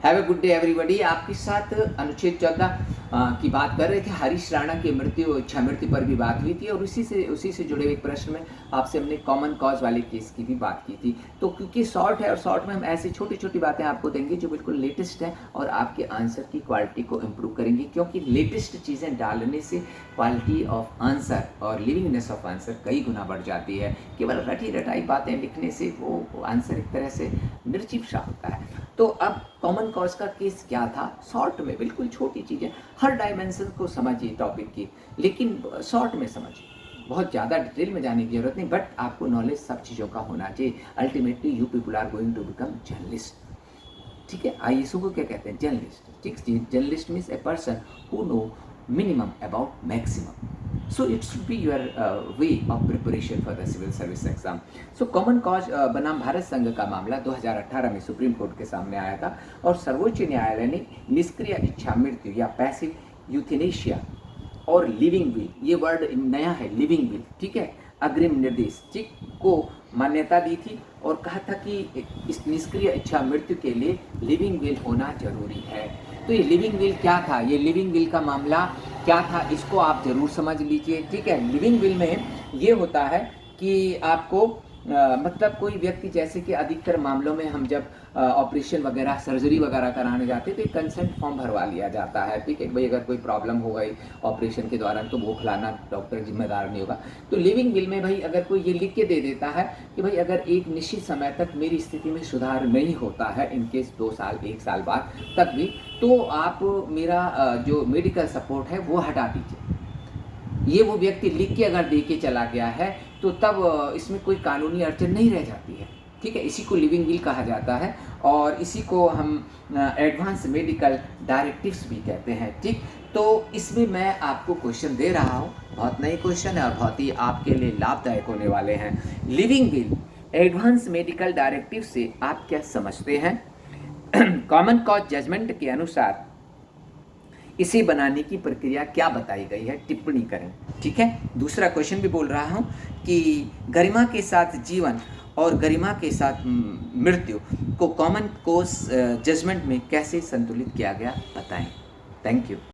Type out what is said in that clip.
Have a good day everybody. आपके साथ अनुच्छेद 14 की बात कर रहे थे। हरीश राणा की इच्छा मृत्यु पर भी बात हुई थी और उसी से जुड़े हुए एक प्रश्न में आपसे हमने कॉमन कॉज वाले केस की भी बात की थी। तो क्योंकि शॉर्ट है और शॉर्ट में हम ऐसी छोटी छोटी बातें आपको देंगे जो बिल्कुल लेटेस्ट हैं और आपके आंसर की क्वालिटी को इम्प्रूव करेंगी, क्योंकि लेटेस्ट चीज़ें डालने से क्वालिटी ऑफ आंसर और लिविंगनेस ऑफ आंसर कई गुना बढ़ जाती है। केवल रटी रटाई बातें लिखने से वो आंसर एक तरह से निर्जीव सा होता है। तो अब कॉमन कॉज का केस क्या था, शॉर्ट में बिल्कुल छोटी चीज़ें, हर डायमेंशन को समझिए टॉपिक की, लेकिन शॉर्ट में समझिए, बहुत ज़्यादा डिटेल में जाने की जरूरत नहीं, बट आपको नॉलेज सब चीज़ों का होना चाहिए। Ultimately you people are going to become journalist. ठीक है, आईएएस को क्या कहते हैं? जर्नलिस्ट। ठीक है, journalist means a person who know minimum about maximum. So it should be your way of preparation for the civil service exam. So common cause बनाम भारत संघ का मामला 2018 में सुप्रीम कोर्ट के सामने आया था और सर्वोच्च न्यायालय ने निष्क्रिय इच्छा मृत्यु या पैसिव यूथेनेशिया और लिविंग विल, ये वर्ड नया है, लिविंग विल, ठीक है, अग्रिम निर्देश, ठीक, को मान्यता दी थी और कहा था कि इस निष्क्रिय इच्छा मृत्यु के लिए लिविंग विल होना जरूरी है। तो ये लिविंग विल क्या था, ये लिविंग विल का मामला क्या था, इसको आप जरूर समझ लीजिए। ठीक है, लिविंग विल में ये होता है कि आपको मतलब कोई व्यक्ति, जैसे कि अधिकतर मामलों में हम जब ऑपरेशन वगैरह, सर्जरी वगैरह कराने जाते हैं तो एक कंसेंट फॉर्म भरवा लिया जाता है। ठीक है, भाई अगर कोई प्रॉब्लम हो गई ऑपरेशन के दौरान तो वो खिलाना डॉक्टर जिम्मेदार नहीं होगा। तो लिविंग विल में भाई अगर कोई ये लिख के दे देता है कि भाई अगर एक निश्चित समय तक मेरी स्थिति में सुधार नहीं होता है, इनकेस 2 साल 1 साल बाद तक भी, तो आप मेरा जो मेडिकल सपोर्ट है वो हटा दीजिए। ये वो व्यक्ति लिख के अगर दे के चला गया है तो तब इसमें कोई कानूनी अड़चन नहीं रह जाती है। ठीक है, इसी को लिविंग विल कहा जाता है और इसी को हम एडवांस मेडिकल डायरेक्टिव्स भी कहते हैं। ठीक, तो इसमें मैं आपको क्वेश्चन दे रहा हूँ, बहुत नए क्वेश्चन है और बहुत ही आपके लिए लाभदायक होने वाले हैं। Living will, advance medical directive से आप क्या समझते हैं? कॉमन कॉज जजमेंट के अनुसार इसे बनाने की प्रक्रिया क्या बताई गई है, टिप्पणी करें। ठीक है, दूसरा क्वेश्चन भी बोल रहा हूं कि गरिमा के साथ जीवन और गरिमा के साथ मृत्यु को कॉमन कॉज जजमेंट में कैसे संतुलित किया गया, बताएं। Thank you.